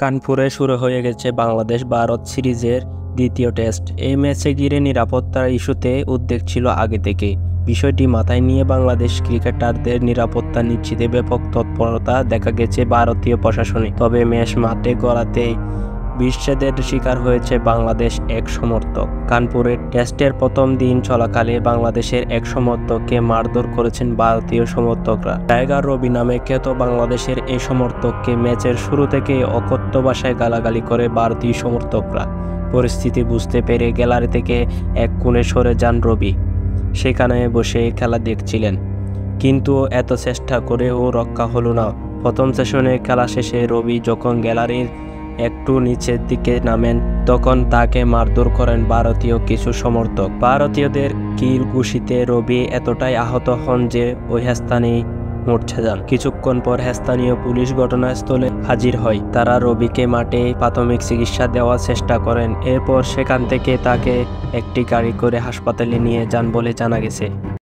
কানপুরে শুরু হয়ে গেছে বাংলাদেশ ভারত সিরিজের দ্বিতীয় টেস্ট। এই ম্যাচে ঘিরে নিরাপত্তার ইস্যুতে উদ্বেগ ছিল আগে থেকে। বিষয়টি মাথায় নিয়ে বাংলাদেশ ক্রিকেটারদের নিরাপত্তা নিশ্চিতে ব্যাপক তৎপরতা দেখা গেছে ভারতীয় প্রশাসনে। তবে ম্যাচ মাঠে গড়াতেই বিচ্ছেদের শিকার হয়েছে বাংলাদেশ এক সমর্থক। কানপুরের টেস্টের প্রথম দিন চলাকালে বাংলাদেশের এক সমর্থককে মারধর করেছেন ভারতীয় সমর্থকরা। টাইগার রবি নামে খ্যাত বাংলাদেশের এই সমর্থককে ম্যাচের শুরু থেকে অকথ্য ভাষায় গালাগালি করে ভারতীয় সমর্থকরা। পরিস্থিতি বুঝতে পেরে গ্যালারি থেকে এক কোণে সরে যান রবি। সেখানে বসে খেলা দেখছিলেন, কিন্তু এত চেষ্টা করেও রক্ষা হলো না। প্রথম সেশনে খেলা শেষে রবি যখন গ্যালারির একটু নিচের দিকে নামেন, তখন তাকে মারধর করেন ভারতীয় কিছু সমর্থক। ভারতীয়দের কিল ঘুষিতে রবি এতটাই আহত হন যে ওই স্থানেই মূর্ছা যান। কিছুক্ষণ পর স্থানীয় পুলিশ ঘটনাস্থলে হাজির হয়। তারা রবিকে মাঠে প্রাথমিক চিকিৎসা দেওয়ার চেষ্টা করেন। এরপর সেখান থেকে তাকে একটি গাড়ি করে হাসপাতালে নিয়ে যান বলে জানা গেছে।